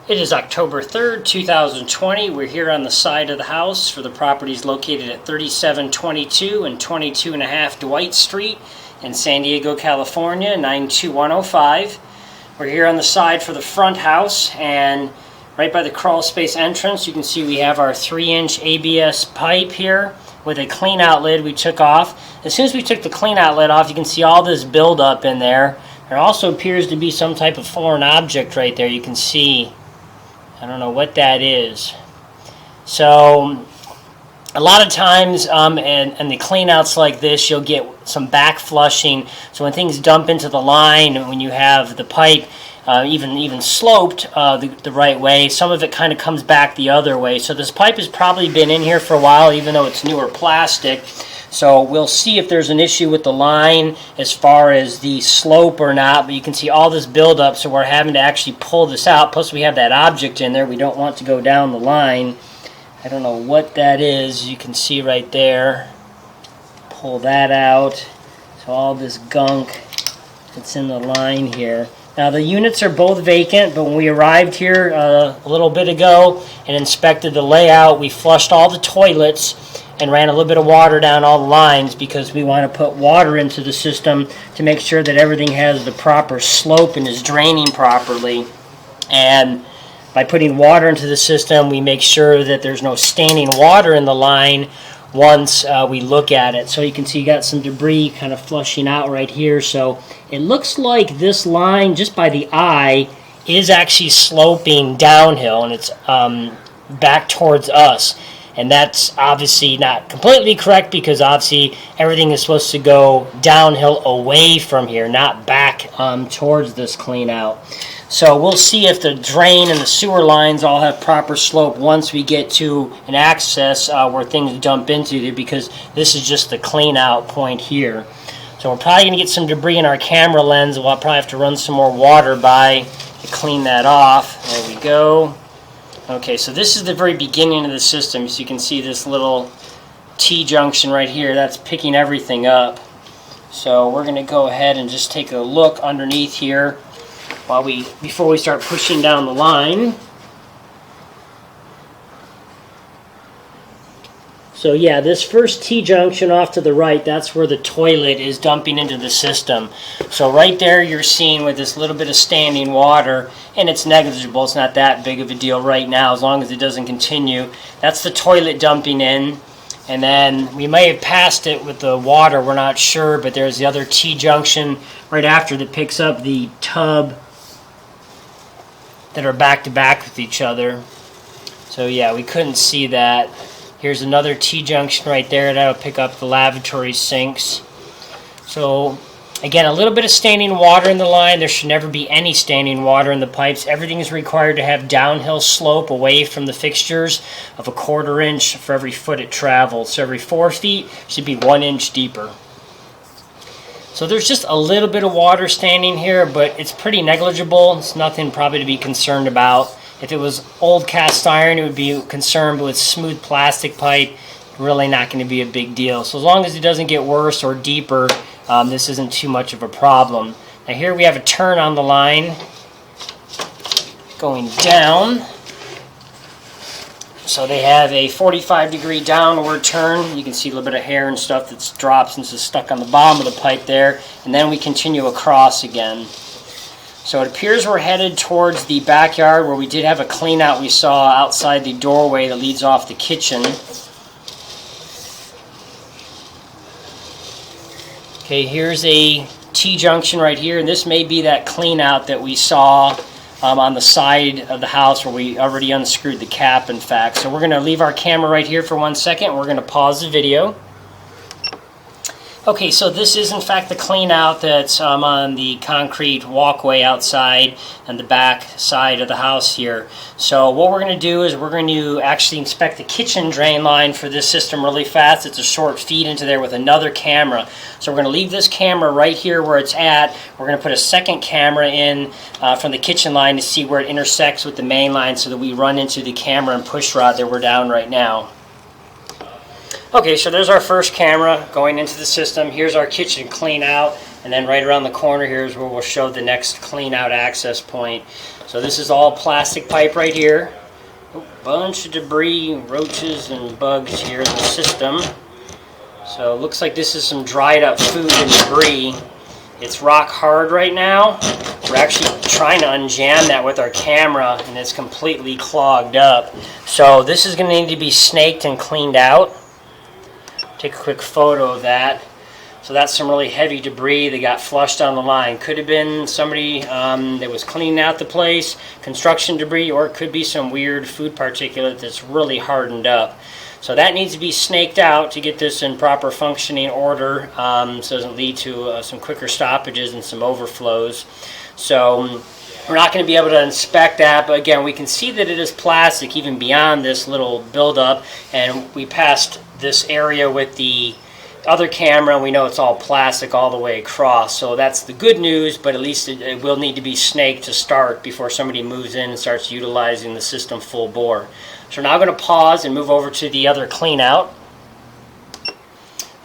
It is October 3rd, 2020. We're here on the side of the house for the properties located at 3722 and 22.5 Dwight Street in San Diego, California, 92105. We're here on the side for the front house, and right by the crawl space entrance, you can see we have our 3-inch ABS pipe here with a clean out lid we took off. As soon as we took the clean out lid off, you can see all this buildup in there. There also appears to be some type of foreign object right there. You can see, I don't know what that is. So a lot of times and the clean outs like this, you'll get some back flushing. So when things dump into the line, when you have the pipe even sloped the right way, some of it kind of comes back the other way. So this pipe has probably been in here for a while, even though it's newer plastic. So we'll see if there's an issue with the line as far as the slope or not, but you can see all this buildup, so we're having to actually pull this out. Plus we have that object in there we don't want to go down the line. I don't know what that is. You can see right there. Pull that out. So all this gunk that's in the line here. Now the units are both vacant, but when we arrived here a little bit ago and inspected the layout, we flushed all the toilets and ran a little bit of water down all the lines because we want to put water into the system to make sure that everything has the proper slope and is draining properly. And by putting water into the system, we make sure that there's no standing water in the line once we look at it. So you can see you got some debris kind of flushing out right here. So it looks like this line, just by the eye, is actually sloping downhill, and it's back towards us. And that's obviously not completely correct, because obviously everything is supposed to go downhill away from here, not back towards this clean out. So we'll see if the drain and the sewer lines all have proper slope once we get to an access where things dump into there, because this is just the clean out point here. So we're probably going to get some debris in our camera lens, and we'll probably have to run some more water by to clean that off. There we go. Okay, so this is the very beginning of the system. So you can see this little T-junction right here. That's picking everything up. So we're going to go ahead and just take a look underneath here before we start pushing down the line. So yeah, this first T-junction off to the right, that's where the toilet is dumping into the system. So right there you're seeing with this little bit of standing water, and it's negligible, it's not that big of a deal right now as long as it doesn't continue. That's the toilet dumping in. And then we may have passed it with the water, we're not sure, but there's the other T-junction right after that picks up the tub that are back to back with each other. So yeah, we couldn't see that. Here's another T-junction right there. That'll pick up the lavatory sinks. So again, a little bit of standing water in the line. There should never be any standing water in the pipes. Everything is required to have downhill slope away from the fixtures of 1/4 inch for every foot it travels. So every 4 feet should be 1 inch deeper. So there's just a little bit of water standing here, but it's pretty negligible. It's nothing probably to be concerned about. If it was old cast iron, it would be concerned, but with smooth plastic pipe, really not going to be a big deal. So as long as it doesn't get worse or deeper, this isn't too much of a problem. Now here we have a turn on the line going down. So they have a 45-degree downward turn. You can see a little bit of hair and stuff that's dropped since it's stuck on the bottom of the pipe there. And then we continue across again. So it appears we're headed towards the backyard where we did have a clean out we saw outside the doorway that leads off the kitchen. Okay, here's a T-junction right here, and this may be that clean out that we saw on the side of the house where we already unscrewed the cap, in fact. So we're going to leave our camera right here for 1 second. We're going to pause the video. Okay, so this is in fact the clean out that's on the concrete walkway outside and the back side of the house here. So what we're going to do is we're going to actually inspect the kitchen drain line for this system really fast. It's a short feed into there with another camera. So we're going to leave this camera right here where it's at. We're going to put a second camera in from the kitchen line to see where it intersects with the main line so that we run into the camera and push rod that we're down right now. Okay, so there's our first camera going into the system. Here's our kitchen clean out. And then right around the corner here is where we'll show the next clean out access point. So this is all plastic pipe right here. A bunch of debris, roaches and bugs here in the system. So it looks like this is some dried up food and debris. It's rock hard right now. We're actually trying to unjam that with our camera and it's completely clogged up. So this is going to need to be snaked and cleaned out. Take a quick photo of that. So that's some really heavy debris that got flushed on the line. Could have been somebody that was cleaning out the place, construction debris, or it could be some weird food particulate that's really hardened up. So that needs to be snaked out to get this in proper functioning order so it doesn't lead to some quicker stoppages and some overflows. So we're not going to be able to inspect that, but again, we can see that it is plastic even beyond this little buildup, and we passed this area with the other camera and we know it's all plastic all the way across. So that's the good news, but at least it will need to be snaked to start before somebody moves in and starts utilizing the system full bore. So we're now going to pause and move over to the other clean out.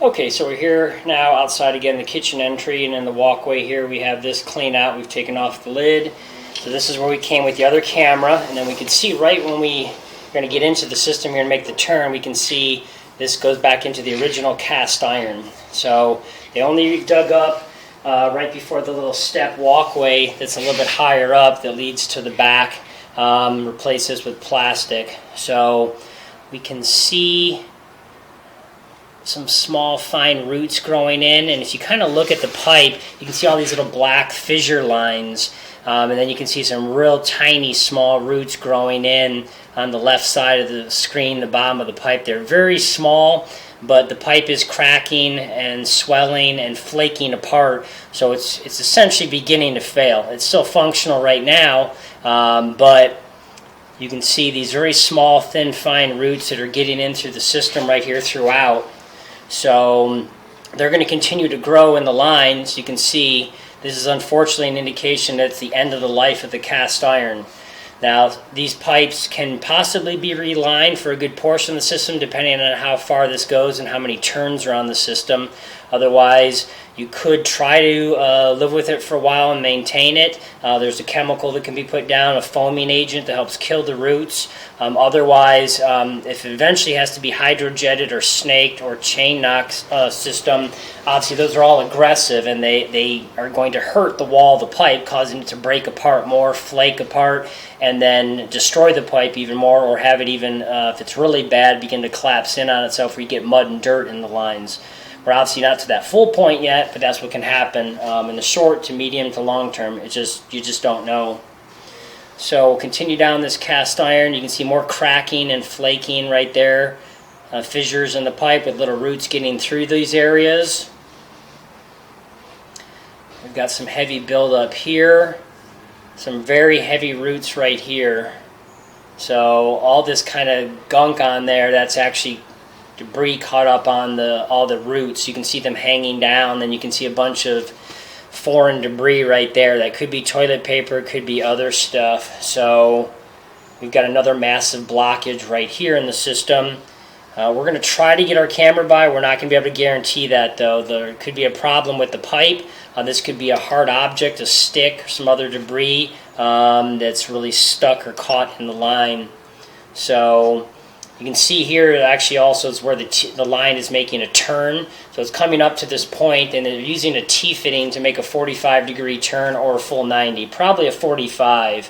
Okay, so we're here now outside again the kitchen entry, and in the walkway here we have this clean out. We've taken off the lid. So this is where we came with the other camera, and then we can see right when we're going to get into the system here and make the turn, we can see this goes back into the original cast iron. So they only dug up right before the little step walkway that's a little bit higher up that leads to the back. Replace this with plastic. So we can see some small fine roots growing in, and if you kind of look at the pipe, you can see all these little black fissure lines, and then you can see some real tiny small roots growing in on the left side of the screen, the bottom of the pipe. They're very small, but the pipe is cracking and swelling and flaking apart, so it's essentially beginning to fail. It's still functional right now, but you can see these very small, thin, fine roots that are getting in through the system right here throughout. So they're going to continue to grow in the lines. You can see this is unfortunately an indication that it's the end of the life of the cast iron. Now, these pipes can possibly be relined for a good portion of the system depending on how far this goes and how many turns are on the system. Otherwise, you could try to live with it for a while and maintain it. There's a chemical that can be put down, a foaming agent that helps kill the roots. Otherwise, if it eventually has to be hydrojetted or snaked or chain knock system, obviously those are all aggressive and they are going to hurt the wall of the pipe, causing it to break apart more, flake apart, and then destroy the pipe even more, or have it even, if it's really bad, begin to collapse in on itself where you get mud and dirt in the lines. We're obviously not to that full point yet, but that's what can happen in the short to medium to long term. You just don't know. So we'll continue down this cast iron. You can see more cracking and flaking right there. Fissures in the pipe with little roots getting through these areas. We've got some heavy buildup here. Some very heavy roots right here. So all this kind of gunk on there, that's actually debris caught up on all the roots. You can see them hanging down, then you can see a bunch of foreign debris right there. That could be toilet paper, could be other stuff. So we've got another massive blockage right here in the system. We're going to try to get our camera by. We're not going to be able to guarantee that, though. There could be a problem with the pipe. This could be a hard object, a stick, or some other debris that's really stuck or caught in the line. So you can see here, it actually also is where the line is making a turn. So it's coming up to this point, and they're using a T-fitting to make a 45-degree turn or a full 90, probably a 45.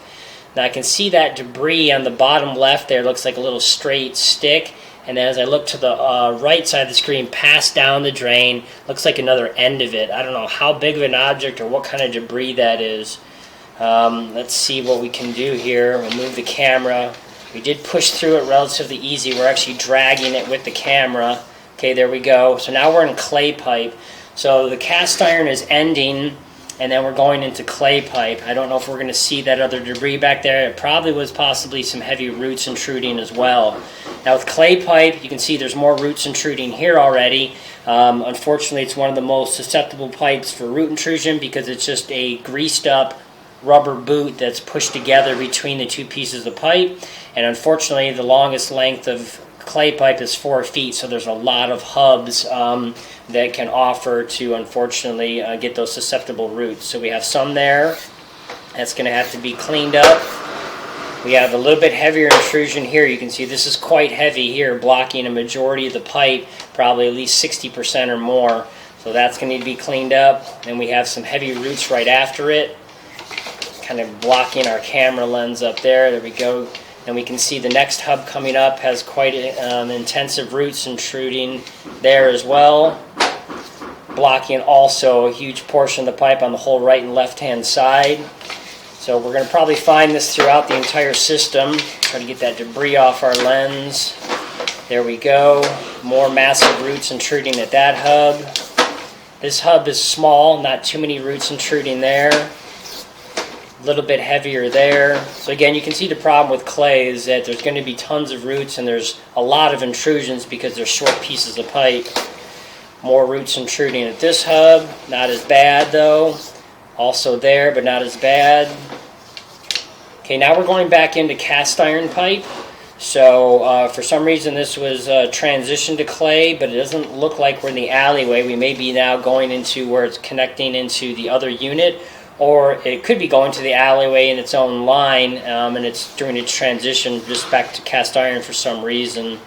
Now I can see that debris on the bottom left there looks like a little straight stick. And then as I look to the right side of the screen, past down the drain, looks like another end of it. I don't know how big of an object or what kind of debris that is. Let's see what we can do here. We'll move the camera. We did push through it relatively easy. We're actually dragging it with the camera. Okay, there we go. So now we're in clay pipe. So the cast iron is ending, and then we're going into clay pipe. I don't know if we're going to see that other debris back there. It probably was possibly some heavy roots intruding as well. Now with clay pipe, you can see there's more roots intruding here already. Unfortunately, it's one of the most susceptible pipes for root intrusion because it's just a greased up rubber boot that's pushed together between the two pieces of pipe. And unfortunately, the longest length of clay pipe is 4 feet, so there's a lot of hubs that can offer to, unfortunately, get those susceptible roots. So we have some there. That's going to have to be cleaned up. We have a little bit heavier intrusion here. You can see this is quite heavy here, blocking a majority of the pipe, probably at least 60% or more. So that's going to need to be cleaned up. And we have some heavy roots right after it, kind of blocking our camera lens up there. There we go. And we can see the next hub coming up has quite intensive roots intruding there as well, blocking also a huge portion of the pipe on the whole right and left hand side. So we're going to probably find this throughout the entire system. Try to get that debris off our lens. There we go. More massive roots intruding at that hub. This hub is small, not too many roots intruding there. A little bit heavier there. So again, you can see the problem with clay is that there's going to be tons of roots and there's a lot of intrusions because they're short pieces of pipe. More roots intruding at this hub. Not as bad though. Also there, but not as bad. Okay, now we're going back into cast iron pipe. So for some reason this was transitioned to clay, but it doesn't look like we're in the alleyway. We may be now going into where it's connecting into the other unit, or it could be going to the alleyway in its own line, and it's doing its transition just back to cast iron for some reason.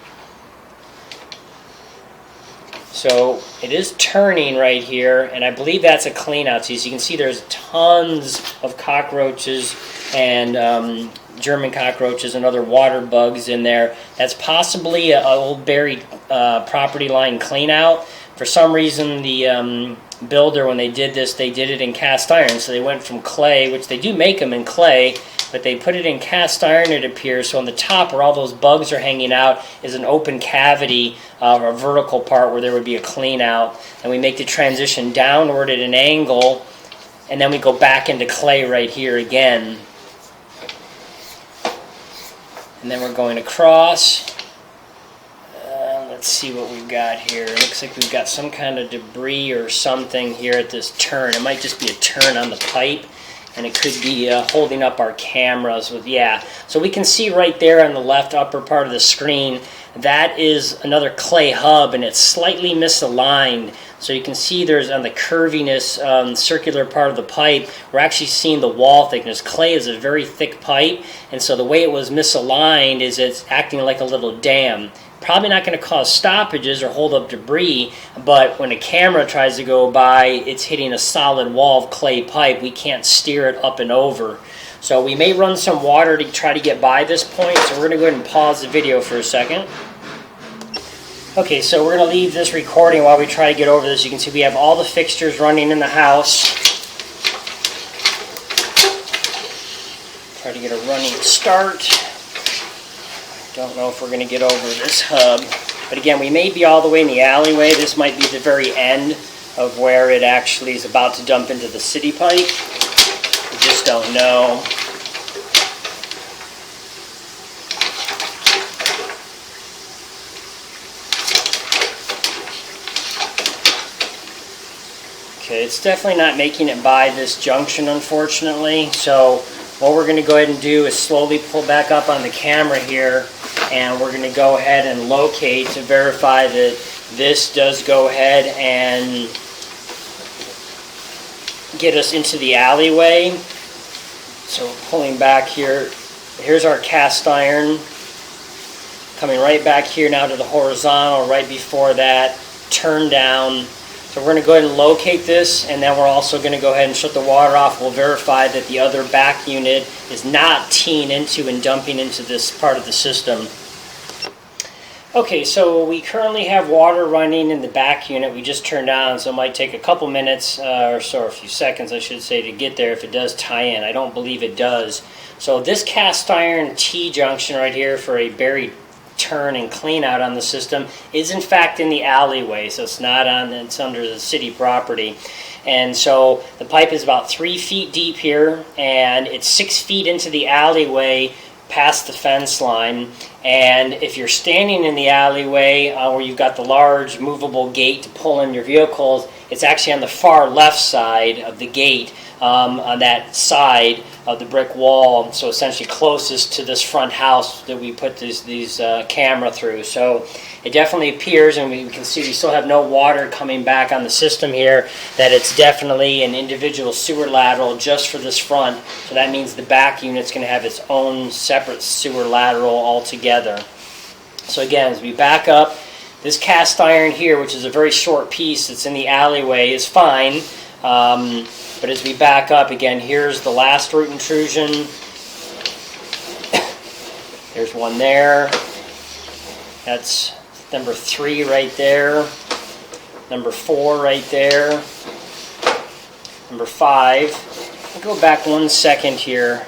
So it is turning right here, and I believe that's a clean out. So as you can see, there's tons of cockroaches and German cockroaches and other water bugs in there. That's possibly an old buried property line clean out. For some reason, the builder, when they did this, they did it in cast iron. So they went from clay, which they do make them in clay, but they put it in cast iron, it appears. So on the top where all those bugs are hanging out is an open cavity, or a vertical part where there would be a clean out. And we make the transition downward at an angle, and then we go back into clay right here again. And then we're going across. Let's see what we've got here. It looks like we've got some kind of debris or something here at this turn. It might just be a turn on the pipe, and it could be holding up our cameras with, yeah. So we can see right there on the left upper part of the screen, that is another clay hub, and it's slightly misaligned. So you can see there's on the curviness circular part of the pipe, we're actually seeing the wall thickness. Clay is a very thick pipe, and so the way it was misaligned is it's acting like a little dam. Probably not going to cause stoppages or hold up debris, but when a camera tries to go by, it's hitting a solid wall of clay pipe. We can't steer it up and over. So we may run some water to try to get by this point, so we're going to go ahead and pause the video for a second. Okay, so we're going to leave this recording while we try to get over this. You can see we have all the fixtures running in the house. Try to get a running start. Don't know if we're going to get over this hub. But again, we may be all the way in the alleyway. This might be the very end of where it actually is about to dump into the city pipe. We just don't know. Okay, it's definitely not making it by this junction, unfortunately. So what we're going to go ahead and do is slowly pull back up on the camera here, and we're going to go ahead and locate to verify that this does go ahead and get us into the alleyway. So we're pulling back here. Here's our cast iron. Coming right back here now to the horizontal, right before that, turn down. So we're going to go ahead and locate this, and then we're also going to go ahead and shut the water off. We'll verify that the other back unit is not teeing into and dumping into this part of the system. Okay, so we currently have water running in the back unit. We just turned on, so it might take a couple minutes, or so, a few seconds, I should say, to get there if it does tie in. I don't believe it does. So this cast iron T-junction right here for a buried turn and clean out on the system is in fact in the alleyway, so it's not on, it's under the city property. And so the pipe is about 3 feet deep here, and it's 6 feet into the alleyway past the fence line. And if you're standing in the alleyway where you've got the large movable gate to pull in your vehicles, It's actually on the far left side of the gate, on that side of the brick wall, so essentially closest to this front house that we put these camera through. So it definitely appears, and we can see we still have no water coming back on the system here, that it's definitely an individual sewer lateral just for this front. So that means the back unit's going to have its own separate sewer lateral altogether. So again, as we back up, this cast iron here, which is a very short piece that's in the alleyway, is fine. But as we back up, again, here's the last root intrusion. There's one there. That's number 3 right there. Number 4 right there. Number 5. I'll go back 1 second here.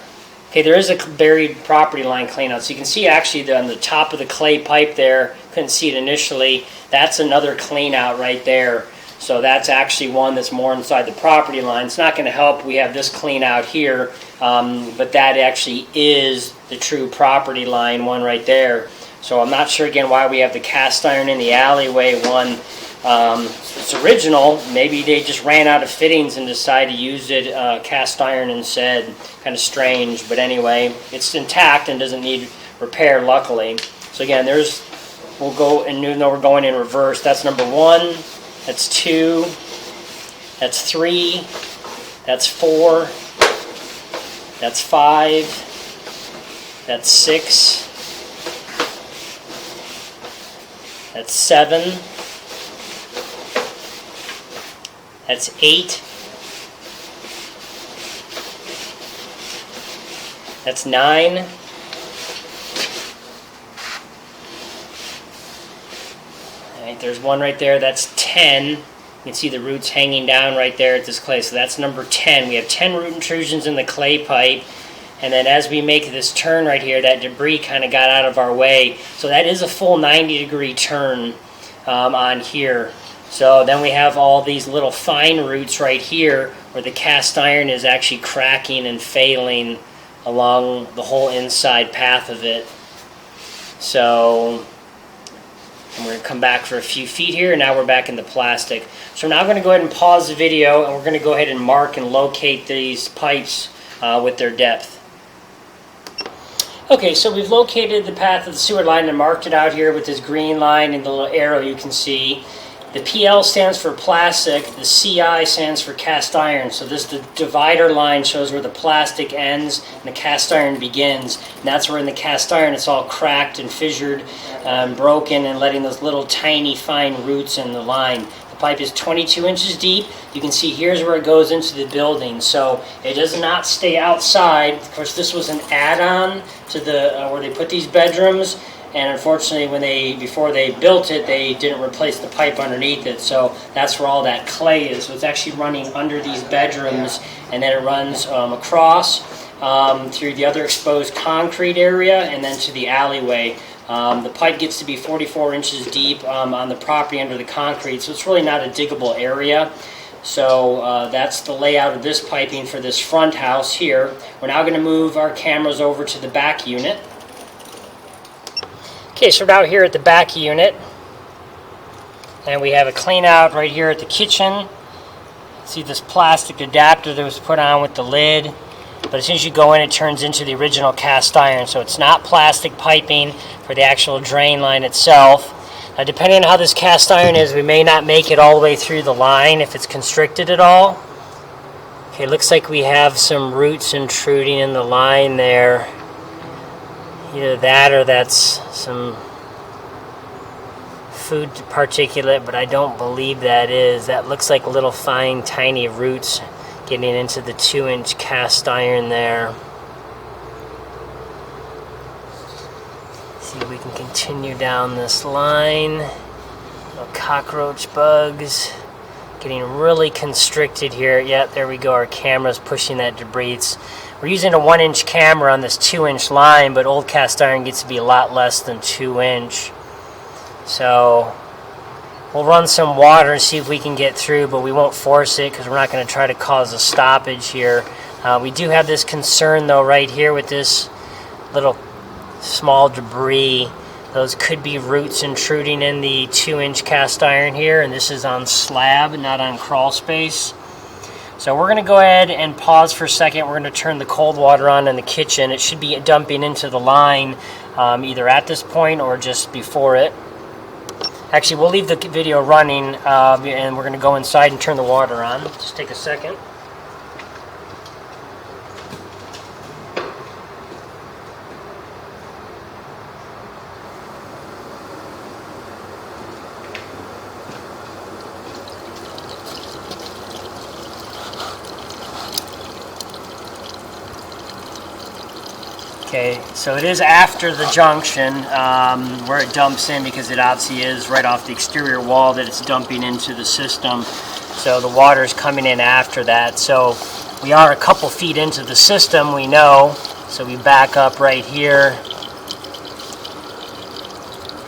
Okay, there is a buried property line cleanout. So you can see actually on the top of the clay pipe there, couldn't see it initially, that's another cleanout right there. So that's actually one that's more inside the property line. It's not going to help. We have this clean out here, but that actually is the true property line one right there. So I'm not sure again why we have the cast iron in the alleyway one. It's original. Maybe they just ran out of fittings and decided to use it cast iron instead. Kind of strange, but anyway, it's intact and doesn't need repair, luckily. So again, we'll go, and even though we're going in reverse, that's number 1. That's 2, that's 3, that's 4, that's 5, that's 6, that's 7, that's 8, that's 9, right, there's one right there, that's 10. You can see the roots hanging down right there at this clay, so that's number 10. We have 10 root intrusions in the clay pipe, and then as we make this turn right here, that debris kind of got out of our way. So that is a full 90-degree turn on here. So then we have all these little fine roots right here where the cast iron is actually cracking and failing along the whole inside path of it. So and we're going to come back for a few feet here, and now we're back in the plastic. So we're now going to go ahead and pause the video, and we're going to go ahead and mark and locate these pipes with their depth. Okay, so we've located the path of the sewer line and marked it out here with this green line and the little arrow you can see. The PL stands for plastic, the CI stands for cast iron. So this divider line shows where the plastic ends and the cast iron begins. And that's where in the cast iron it's all cracked and fissured, broken, and letting those little tiny fine roots in the line. The pipe is 22 inches deep. You can see here's where it goes into the building. So it does not stay outside. Of course, this was an add-on to the where they put these bedrooms. And unfortunately, before they built it, they didn't replace the pipe underneath it. So that's where all that clay is. So it's actually running under these bedrooms, and then it runs across through the other exposed concrete area and then to the alleyway. The pipe gets to be 44 inches deep on the property under the concrete, so it's really not a diggable area. So that's the layout of this piping for this front house here. We're now going to move our cameras over to the back unit. Okay, so we're out here at the back unit, and we have a clean out right here at the kitchen. See this plastic adapter that was put on with the lid, but as soon as you go in, it turns into the original cast iron. So it's not plastic piping for the actual drain line itself. Now, depending on how this cast iron is, we may not make it all the way through the line if it's constricted at all. Okay, looks like we have some roots intruding in the line there. Either that or that's some food particulate, but I don't believe that is. That looks like little fine, tiny roots getting into the 2-inch cast iron there. See if we can continue down this line. Little cockroach bugs getting really constricted here. Yep, there we go. Our camera's pushing that debris. We're using a 1-inch camera on this 2-inch line, but old cast iron gets to be a lot less than 2-inch. So we'll run some water and see if we can get through, but we won't force it because we're not going to try to cause a stoppage here. We do have this concern, though, right here with this little small debris. Those could be roots intruding in the 2-inch cast iron here, and this is on slab, not on crawl space. So we're going to go ahead and pause for a second. We're going to turn the cold water on in the kitchen. It should be dumping into the line either at this point or just before it. Actually, we'll leave the video running and we're going to go inside and turn the water on. Just take a second. Okay, so it is after the junction where it dumps in, because it obviously is right off the exterior wall that it's dumping into the system. So the water is coming in after that. So we are a couple feet into the system, we know. So we back up right here.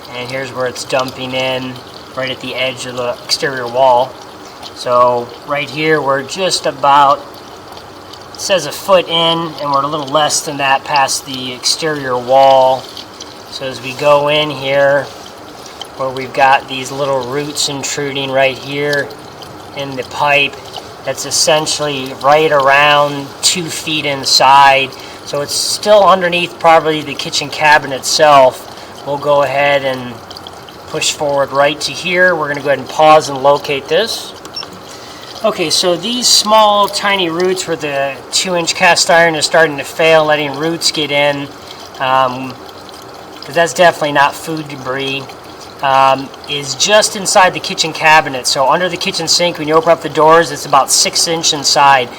And here's where it's dumping in, right at the edge of the exterior wall. So right here we're just about, it says a foot in, and we're a little less than that past the exterior wall. So as we go in here, where we've got these little roots intruding right here in the pipe, that's essentially right around 2 feet inside. So it's still underneath probably the kitchen cabinet itself. We'll go ahead and push forward right to here. We're going to go ahead and pause and locate this. Okay, so these small tiny roots where the 2-inch cast iron is starting to fail, letting roots get in, because that's definitely not food debris, is just inside the kitchen cabinet. So under the kitchen sink, when you open up the doors, it's about 6 inches inside.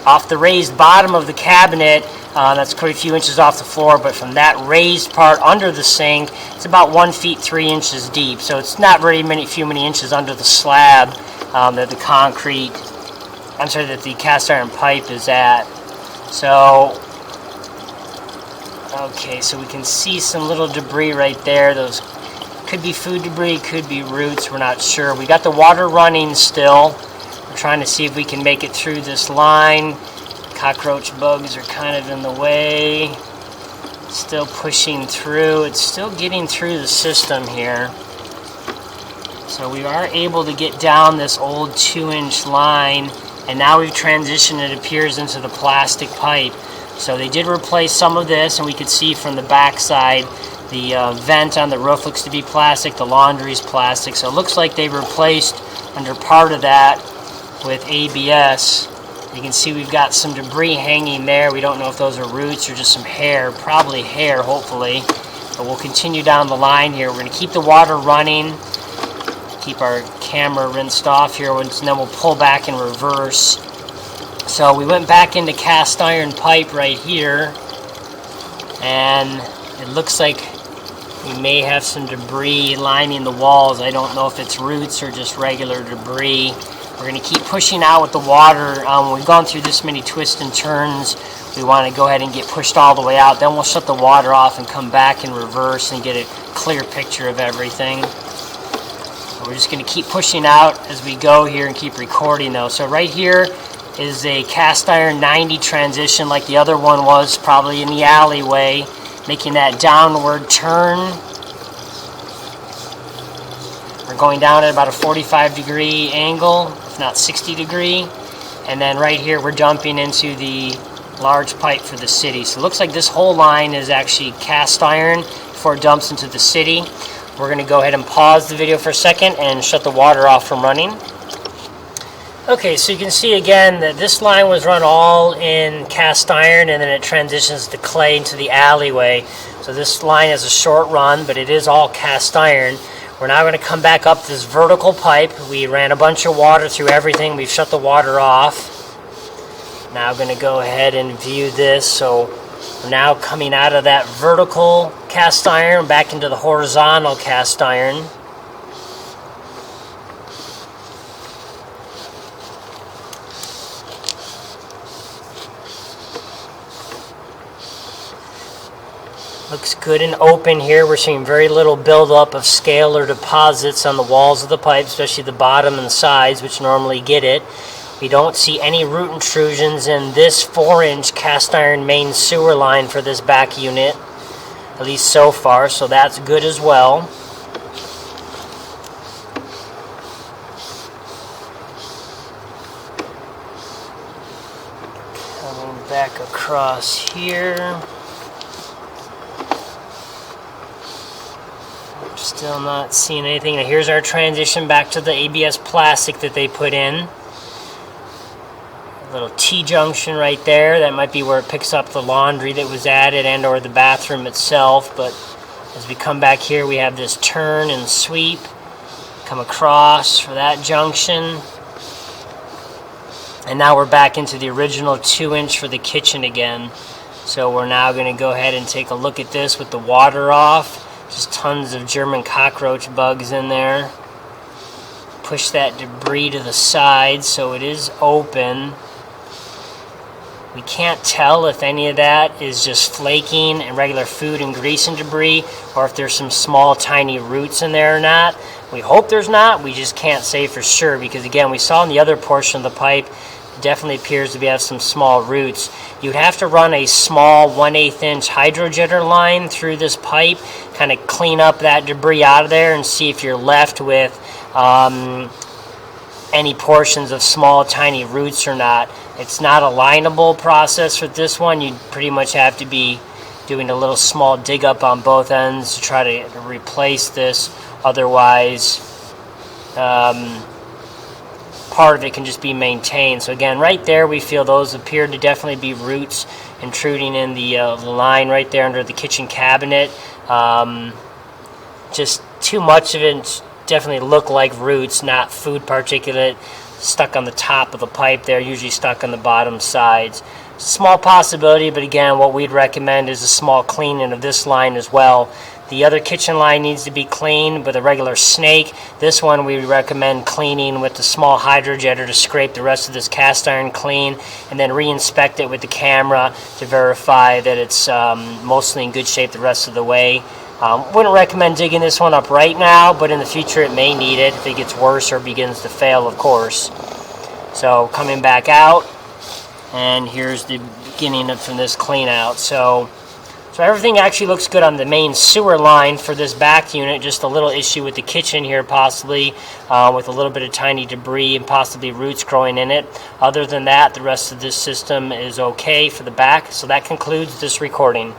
Off the raised bottom of the cabinet, that's quite a few inches off the floor, but from that raised part under the sink, it's about 1 feet 3 inches deep. So it's not very many inches under the slab that the that the cast iron pipe is at. So, okay, so we can see some little debris right there. Those could be food debris, could be roots, we're not sure. We got the water running still. We're trying to see if we can make it through this line. Cockroach bugs are kind of in the way. Still pushing through. It's still getting through the system here. So we are able to get down this old 2-inch line, and now we've transitioned, it appears, into the plastic pipe. So they did replace some of this, and we could see from the back side the vent on the roof looks to be plastic, the laundry's plastic. So it looks like they replaced under part of that with ABS. You can see we've got some debris hanging there. We don't know if those are roots or just some hair, probably hair, hopefully. But we'll continue down the line here. We're going to keep the water running. Keep our camera rinsed off here, and then we'll pull back in reverse. So we went back into cast iron pipe right here, and it looks like we may have some debris lining the walls. I don't know if it's roots or just regular debris. We're going to keep pushing out with the water. When we've gone through this many twists and turns, we want to go ahead and get pushed all the way out. Then we'll shut the water off and come back in reverse and get a clear picture of everything. We're just going to keep pushing out as we go here and keep recording though. So right here is a cast iron 90 transition like the other one was, probably in the alleyway, making that downward turn. We're going down at about a 45-degree angle, if not 60-degree. And then right here we're dumping into the large pipe for the city. So it looks like this whole line is actually cast iron before it dumps into the city. We're going to go ahead and pause the video for a second and shut the water off from running. Okay, so you can see again that this line was run all in cast iron, and then it transitions to clay into the alleyway. So this line has a short run, but it is all cast iron. We're now going to come back up this vertical pipe. We ran a bunch of water through everything. We've shut the water off. Now I'm going to go ahead and view this. So we're now coming out of that vertical cast iron back into the horizontal cast iron. Looks good and open here. We're seeing very little buildup of scale or deposits on the walls of the pipe, especially the bottom and the sides, which normally get it. We don't see any root intrusions in this 4-inch cast iron main sewer line for this back unit. at least so far, so that's good as well. Coming back across here. Still not seeing anything. Now here's our transition back to the ABS plastic that they put in. A little T-junction right there. That might be where it picks up the laundry that was added and or the bathroom itself. But as we come back here, we have this turn and sweep. Come across for that junction. And now we're back into the original 2-inch for the kitchen again. So we're now going to go ahead and take a look at this with the water off. Just tons of German cockroach bugs in there. Push that debris to the side so it is open. We can't tell if any of that is just flaking and regular food and grease and debris, or if there's some small tiny roots in there or not. We hope there's not. We just can't say for sure because, again, we saw in the other portion of the pipe, it definitely appears to have some small roots. You'd have to run a small 1/8 inch hydrojetter line through this pipe, kind of clean up that debris out of there and see if you're left with any portions of small tiny roots or not. It's not a lineable process for this one. You'd pretty much have to be doing a little small dig up on both ends to try to replace this. Otherwise, part of it can just be maintained. So again, right there we feel those appear to definitely be roots intruding in the line right there under the kitchen cabinet. Just too much of it definitely look like roots, not food particulate stuck on the top of the pipe there, usually stuck on the bottom sides. Small possibility, but again, what we'd recommend is a small cleaning of this line as well. The other kitchen line needs to be cleaned with a regular snake. This one we recommend cleaning with the small hydrojetter to scrape the rest of this cast iron clean, and then re-inspect it with the camera to verify that it's mostly in good shape the rest of the way. Wouldn't recommend digging this one up right now, but in the future it may need it if it gets worse or begins to fail, of course. So coming back out, and here's the beginning from this clean out. So everything actually looks good on the main sewer line for this back unit. Just a little issue with the kitchen here possibly, with a little bit of tiny debris and possibly roots growing in it. Other than that, the rest of this system is okay for the back. So that concludes this recording.